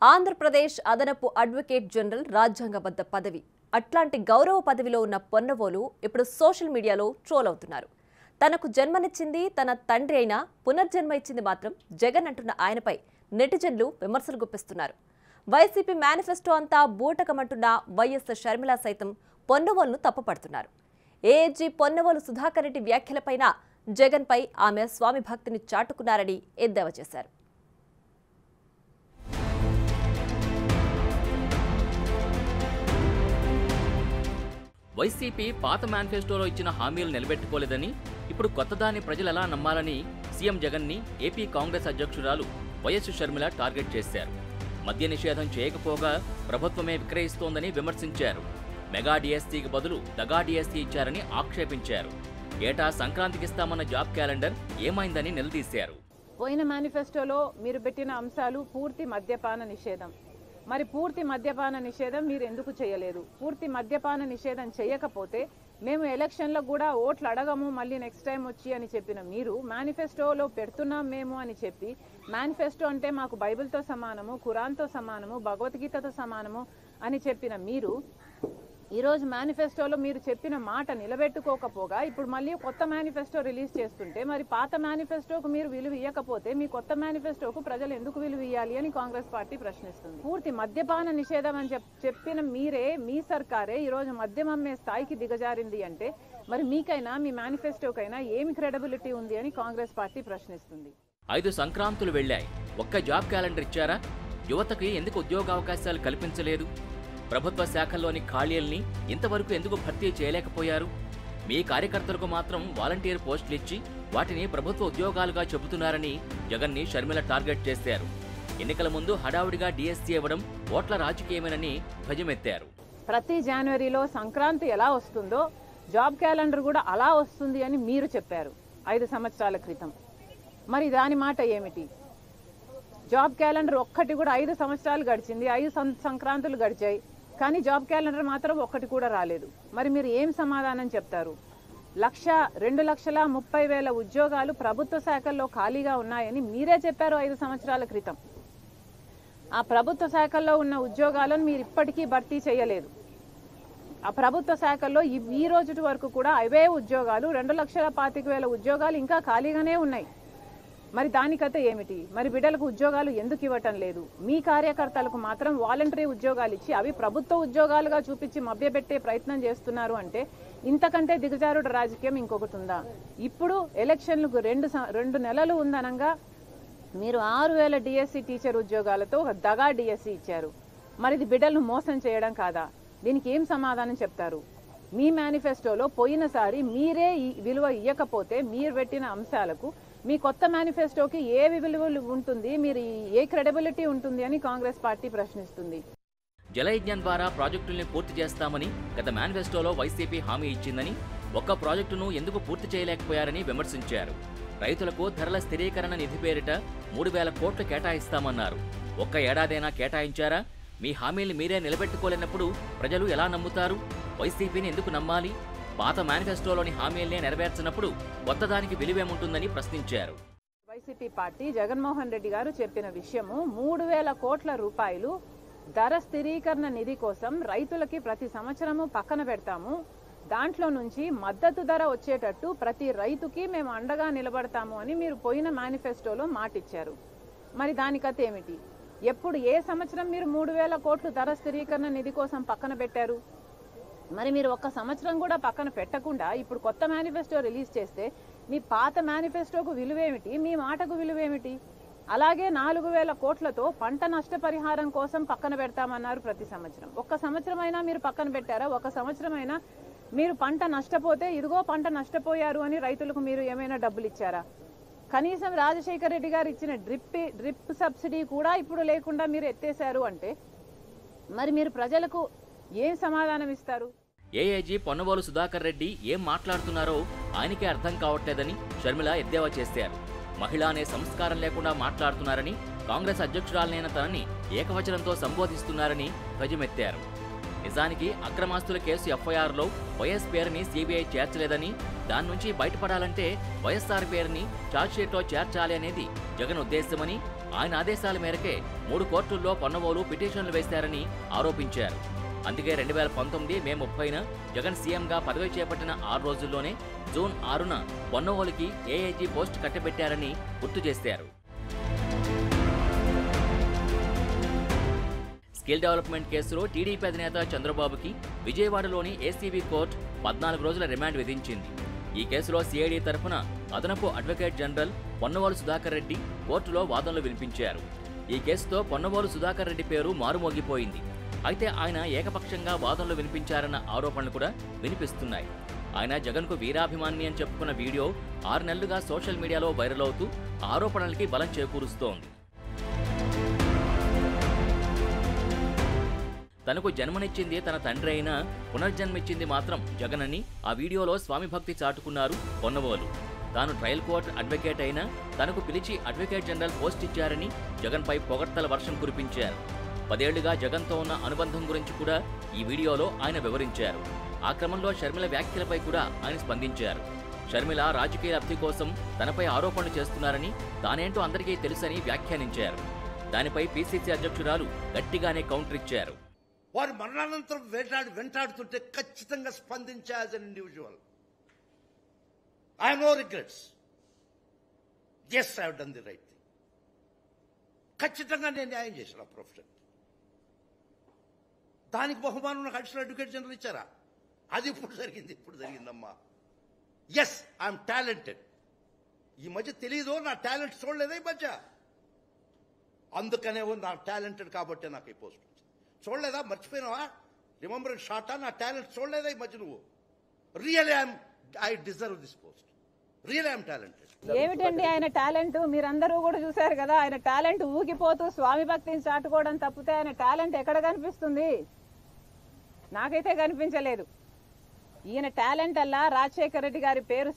ఆంధ్రప్రదేశ్ అదనపు advocate general రాజ్యాంగబద్ధ పదవి. అట్లాంటి గౌరవ పదవిలో ఉన్న పొన్నవోలు ఇప్పుడు సోషల్ మీడియాలో ట్రోల్ అవుతున్నారు. తనకు జన్మనిచ్చింది తన తండ్రి అయినా పునర్జన్మ ఇచ్చింది మాత్రం జగన్ అంటున్న ఆయనపై నెటిజన్లు విమర్శలు గుప్పిస్తున్నారు. వైసీపీ మేనిఫెస్టో అంతా బూటకమంటున్న వైఎస్ షర్మిల సైతం పొన్నవోలును తప్పుపడుతున్నారు. ఏఏజీ పొన్నవోలు సుధాకర్ రెడ్డి వ్యాఖ్యలపైన జగన్పై ఆమె స్వామి భక్తిని చాటుకున్నారని ఎద్దేవా చేశారు. వైసీపీ పాత మేనిఫెస్టోలో ఇచ్చిన హామీలు నిలబెట్టుకోలేదని, ఇప్పుడు కొత్తదాన్ని ప్రజలు ఎలా నమ్మాలని సీఎం జగన్ని ఏపీ కాంగ్రెస్ అధ్యక్షురాలు వైఎస్ షర్మిల టార్గెట్ చేశారు. మద్య నిషేధం చేయకపోగా ప్రభుత్వమే విక్రయిస్తోందని విమర్శించారు. మెగా డిఎస్సీకి బదులు దగా డిఎస్సీ ఇచ్చారని ఆక్షేపించారు. ఏటా సంక్రాంతికిస్తామన్న జాబ్ క్యాలెండర్ ఏమైందని నిలదీశారు. పోయిన మేనిఫెస్టోలో మీరు పెట్టిన అంశాలు పూర్తి మద్యపాన నిషేధం. మరి పూర్తి మద్యపాన నిషేధం మీరు ఎందుకు చేయలేదు? పూర్తి మద్యపాన నిషేధం చేయకపోతే మేము ఎలక్షన్లో కూడా ఓట్లు అడగము, మళ్ళీ నెక్స్ట్ టైం వచ్చి అని చెప్పిన మీరు మేనిఫెస్టోలో పెడుతున్నాం మేము అని చెప్పి, మేనిఫెస్టో అంటే మాకు బైబిల్తో సమానము, ఖురాన్తో సమానము, భగవద్గీతతో సమానము అని చెప్పిన మీరు ఈరోజు మేనిఫెస్టోలో మీరు చెప్పిన మాట నిలబెట్టుకోకపోగా ఇప్పుడు మళ్ళీ కొత్త మేనిఫెస్టో రిలీజ్ చేస్తుంటే, మరి పాత మేనిఫెస్టోకు మీరు విలువ ఇవ్వకపోతే మీ కొత్త మేనిఫెస్టోకు ప్రజలు ఎందుకు విలువ ఇవ్వాలి అని కాంగ్రెస్ పార్టీ ప్రశ్నిస్తుంది. పూర్తి మద్యపాన నిషేధం అని చెప్పిన మీరే, మీ సర్కారే ఈరోజు మద్యం అమ్మే స్థాయికి దిగజారింది అంటే మరి మీకైనా మీ మేనిఫెస్టోకైనా ఏమి క్రెడిబిలిటీ ఉంది అని కాంగ్రెస్ పార్టీ ప్రశ్నిస్తుంది. 5 సంక్రాంతులు వెళ్లాయి, ఒక్క జాబ్ క్యాలెండర్ ఇచ్చారా? యువతకి ఎందుకు ఉద్యోగావకాశాలు కల్పించలేదు? ప్రభుత్వ శాఖల్లోని ఖాళీల్ని ఇంతవరకు ఎందుకు భర్తీ చేయలేకపోయారు? మీ కార్యకర్తలకు మాత్రం వాలంటీర్ పోస్టులు ఇచ్చి వాటిని ప్రభుత్వ ఉద్యోగాలుగా చెబుతున్నారని జగన్ని షర్మిల టార్గెట్ చేశారు. ఎన్నికల ముందు హడావుడిగా డిఎస్సీ ఇవ్వడం ఓట్ల రాజకీయమేనని ధ్వజమెత్తారు. ప్రతి జనవరిలో సంక్రాంతి ఎలా వస్తుందో జాబ్ క్యాలెండర్ కూడా అలా వస్తుంది అని మీరు చెప్పారు 5 సంవత్సరాల క్రితం. మరి దాని మాట ఏమిటి? జాబ్ క్యాలెండర్ ఒక్కటి కూడా 5 సంవత్సరాలు గడిచింది, 5 సంక్రాంతులు గడిచాయి, కానీ జాబ్ క్యాలెండర్ మాత్రం ఒక్కటి కూడా రాలేదు. మరి మీరు ఏం సమాధానం చెప్తారు? 2,30,000 ఉద్యోగాలు ప్రభుత్వ శాఖల్లో ఖాళీగా ఉన్నాయని మీరే చెప్పారు 5 సంవత్సరాల క్రితం. ఆ ప్రభుత్వ శాఖల్లో ఉన్న ఉద్యోగాలను మీరు ఇప్పటికీ భర్తీ చేయలేదు. ఆ ప్రభుత్వ శాఖల్లో ఈ రోజు వరకు కూడా అవే ఉద్యోగాలు 2,25,000 ఉద్యోగాలు ఇంకా ఖాళీగానే ఉన్నాయి. మరి దానికైతే ఏమిటి? మరి బిడ్డలకు ఉద్యోగాలు ఎందుకు ఇవ్వటం లేదు? మీ కార్యకర్తలకు మాత్రం వాలంటరీ ఉద్యోగాలు ఇచ్చి అవి ప్రభుత్వ ఉద్యోగాలుగా చూపించి మభ్యపెట్టే ప్రయత్నం చేస్తున్నారు అంటే ఇంతకంటే దిగజారుడు రాజకీయం ఇంకొకటి ఉందా? ఇప్పుడు ఎలక్షన్లకు 2 నెలలు ఉందనంగా మీరు 6,000 డిఎస్సీ టీచర్ ఉద్యోగాలతో ఒక దగా డిఎస్సీ ఇచ్చారు. మరి ఇది బిడ్డలను మోసం చేయడం కాదా? దీనికి ఏం సమాధానం చెప్తారు? మీ మేనిఫెస్టోలో పోయినసారి మీరే ఈ విలువ ఇవ్వకపోతే మీరు పెట్టిన అంశాలకు మీ కొత్త మేనిఫెస్టోకి ఏ విలువ ఉంటుంది, మీరు ఏ క్రెడిబిలిటీ ఉంటుంది అని కాంగ్రెస్ పార్టీ ప్రశ్నిస్తుంది. జలయజ్ఞం ద్వారా ప్రాజెక్టుల్ని పూర్తి చేస్తామని గత మేనిఫెస్టోలో వైసీపీ హామీ ఇచ్చిందని, ఒక్క ప్రాజెక్టును ఎందుకు పూర్తి చేయలేకపోయారని విమర్శించారు. రైతులకు ధరల స్థిరీకరణ నిధి పేరిట 3,000 కోట్లు కేటాయిస్తామన్నారు. ఒక్క ఏడాదైనా కేటాయించారా? మీ హామీలు మీరే నిలబెట్టుకోలేనప్పుడు ప్రజలు ఎలా నమ్ముతారు? వైసీపీని ఎందుకు నమ్మాలి? పాత మేనిఫెస్టోలోని హామీలనే నెరవేర్చినప్పుడు కొత్తదానికి విలువేముంటుందని ప్రశ్నించారు. వైసీపీ పార్టీ జగన్మోహన్ రెడ్డి గారు చెప్పిన విషయము 3,000 కోట్ల రూపాయలు ధర స్థిరీకరణ నిధి కోసం రైతులకి ప్రతి సంవత్సరము పక్కన పెడతాము, దాంట్లో నుంచి మద్దతు ధర వచ్చేటట్టు ప్రతి రైతుకి మేము అండగా నిలబడతాము అని మీరు పోయిన మేనిఫెస్టోలో మాటిచ్చారు. మరి దానికైతే ఏమిటి? ఎప్పుడు ఏ సంవత్సరం మీరు 3,000 కోట్లు ధర స్థిరీకరణ నిధి కోసం పక్కన పెట్టారు? మరి మీరు ఒక్క సంవత్సరం కూడా పక్కన పెట్టకుండా ఇప్పుడు కొత్త మేనిఫెస్టో రిలీజ్ చేస్తే మీ పాత మేనిఫెస్టోకు విలువేమిటి, మీ మాటకు విలువేమిటి? అలాగే 4,000 కోట్లతో పంట నష్టపరిహారం కోసం పక్కన పెడతామన్నారు ప్రతి సంవత్సరం. ఒక్క సంవత్సరం అయినా మీరు పక్కన పెట్టారా? ఒక సంవత్సరం అయినా మీరు పంట నష్టపోతే ఇదిగో పంట నష్టపోయారు అని రైతులకు మీరు ఏమైనా డబ్బులు ఇచ్చారా? కనీసం రాజశేఖర రెడ్డి గారు ఇచ్చిన డ్రిప్ సబ్సిడీ కూడా ఇప్పుడు లేకుండా మీరు ఎత్తేశారు అంటే మరి మీరు ప్రజలకు ఏం సమాధానం ఇస్తారు? ఏఏజీ పొన్నవోలు సుధాకర్ రెడ్డి ఏం మాట్లాడుతున్నారో ఆయనకే అర్థం కావట్లేదని షర్మిల ఎద్దేవా చేశారు. మహిళ అనే సంస్కారం లేకుండా మాట్లాడుతున్నారని, కాంగ్రెస్ అధ్యక్షురాలైన తనని ఏకవచనంతో సంబోధిస్తున్నారని ధ్వజమెత్తారు. నిజానికి అక్రమాస్తుల కేసు ఎఫ్ఐఆర్లో వైఎస్ పేరుని సిబిఐ చేర్చలేదని, దాని నుంచి బయటపడాలంటే వైఎస్ఆర్ పేరుని ఛార్జ్షీట్లో చేర్చాలి అనేది జగన్ ఉద్దేశమని, ఆయన ఆదేశాల మేరకే 3 కోర్టుల్లో పొన్నవోలు పిటిషన్లు వేశారని ఆరోపించారు. అందుకే 2019 మే 30న జగన్ సీఎంగా పదవి చేపట్టిన 6 రోజుల్లోనే జూన్ 6న పొన్నవోలుకి ఏఐజీ పోస్ట్ కట్టబెట్టారని గుర్తు చేశారు. స్కిల్ డెవలప్మెంట్ కేసులో టీడీపీ అధినేత చంద్రబాబుకి విజయవాడలోని ఏసీబీ కోర్టు 14 రోజుల రిమాండ్ విధించింది. ఈ కేసులో సిఐడి తరఫున అదనపు అడ్వకేట్ జనరల్ పొన్నవోలు సుధాకర్ రెడ్డి కోర్టులో వాదనలు వినిపించారు. ఈ కేసుతో పొన్నవోలు సుధాకర్ రెడ్డి పేరు మారుమోగిపోయింది. అయితే ఆయన ఏకపక్షంగా వాదనలు వినిపించారన్న ఆరోపణలు కూడా వినిపిస్తున్నాయి. ఆయన జగన్కు వీరాభిమాని అని చెప్పుకున్న వీడియో 6 నెలలుగా సోషల్ మీడియాలో వైరల్ అవుతూ ఆరోపణలకి బలం చేకూరుస్తోంది. తనకు జన్మనిచ్చింది తన తండ్రి అయినా పునర్జన్మిచ్చింది మాత్రం జగన్ అని ఆ వీడియోలో స్వామి భక్తి చాటుకున్నారు పొన్నవోలు. తాను ట్రయల్ కోర్టు అడ్వకేట్ అయినా తనకు పిలిచి అడ్వకేట్ జనరల్ పోస్ట్ ఇచ్చారని జగన్పై పొగడ్తల వర్షం కురిపించారు. 10 ఏళ్లుగా జగన్తో ఉన్న అనుబంధం గురించి కూడా ఈ వీడియోలో ఆయన వివరించారు. ఆ క్రమంలో షర్మిల వ్యాఖ్యలపై కూడా ఆయన స్పందించారు. షర్మిల రాజకీయ లబ్ధి కోసం తనపై ఆరోపణలు చేస్తున్నారని, తానేంటో అందరికీ తెలుసని వ్యాఖ్యానించారు. దానిపై పీసీసీ అధ్యక్షురాలు గట్టిగానే కౌంటర్ ఇచ్చారు. వారు మరణానంతరం వెంటాడుతుంటే ఖచ్చితంగా స్పందించే as an individual. I have no regrets. Yes, I have done the right thing. ఖచ్చితంగా నేను న్యాయం చేశాను ఆ ప్రొఫెషన్. దానికి బహుమానం నాకు అడిషనల్ అడ్వకేట్ జనరల్ ఇచ్చారా? అది ఇప్పుడు జరిగిందమ్మా. Yes, I'm talented. ఈ మధ్య తెలీదు, నా టాలెంట్ చూడలేదా ఈ మధ్య? అందుకనే నా టాలెంటెడ్ కాబట్టి నాకు ఈ పోస్ట్ వచ్చింది. చూడలేదా? మర్చిపోయినావా? రిమెంబర్ షార్టా? నా టాలెంట్ చూడలేదా ఈ మధ్య నువ్వు? Really I deserve this post. Really I'm talented. ఏమిటండి ఆయన టాలెంట్? మీరందరూ కూడా చూశారు కదా, ఆయన టాలెంట్ ఊగిపోతూ స్వామి భక్తిని చాటుకోవడం తప్పితే ఆయన టాలెంట్ ఎక్కడ కనిపిస్తుంది? నాకైతే కనిపించలేదు. ఈయన టాలెంట్ అలా రాజశేఖర రెడ్డి గారి పేరు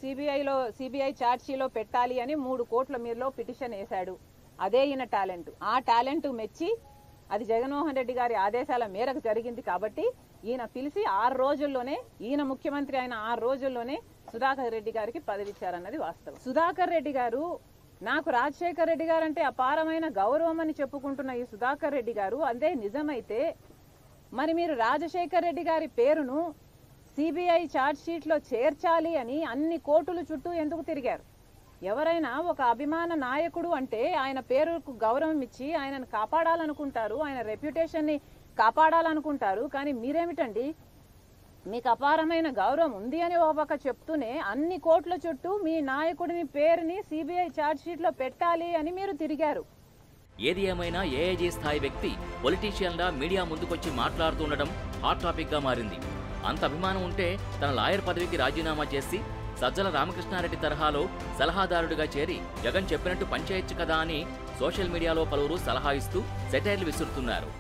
సిబిఐ ఛార్జ్షీట్లో పెట్టాలి అని 3 కోట్ల మీరులో పిటిషన్ వేశాడు. అదే ఈయన టాలెంట్. ఆ టాలెంట్ మెచ్చి అది జగన్మోహన్ రెడ్డి గారి ఆదేశాల మేరకు జరిగింది కాబట్టి ఈయన పిలిచి 6 రోజుల్లోనే, ఈయన ముఖ్యమంత్రి అయిన 6 రోజుల్లోనే సుధాకర్ రెడ్డి గారికి పదవిచ్చారన్నది వాస్తవం. సుధాకర్ రెడ్డి గారు, నాకు రాజశేఖర రెడ్డి గారు అంటే అపారమైన గౌరవం అని చెప్పుకుంటున్న ఈ సుధాకర్ రెడ్డి గారు అదే నిజమైతే మరి మీరు రాజశేఖర రెడ్డి గారి పేరును సిబిఐ ఛార్జ్షీట్లో చేర్చాలి అని అన్ని కోర్టుల చుట్టూ ఎందుకు తిరిగారు? ఎవరైనా ఒక అభిమాన నాయకుడు అంటే ఆయన పేరుకు గౌరవం ఇచ్చి ఆయనను కాపాడాలనుకుంటారు, ఆయన రెప్యుటేషన్ని కాపాడాలనుకుంటారు. కానీ మీరేమిటండి, మీకు అపారమైన గౌరవం ఉంది అని ఒక పక్క చెప్తూనే అన్ని కోర్టుల చుట్టూ మీ నాయకుడిని పేరుని సిబిఐ ఛార్జ్షీట్లో పెట్టాలి అని మీరు తిరిగారు. ఏది ఏమైనా ఏఐజీ స్థాయి వ్యక్తి పొలిటీషియన్లా మీడియా ముందుకొచ్చి మాట్లాడుతుండడం హాట్ టాపిక్గా మారింది. అంత అభిమానం ఉంటే తన లాయర్ పదవికి రాజీనామా చేసి సజ్జల రామకృష్ణారెడ్డి తరహాలో సలహాదారుడిగా చేరి జగన్ చెప్పినట్టు పనిచేయొచ్చు కదా అని సోషల్ మీడియాలో పలువురు సలహా ఇస్తూ సెటైర్లు విసురుతున్నారు.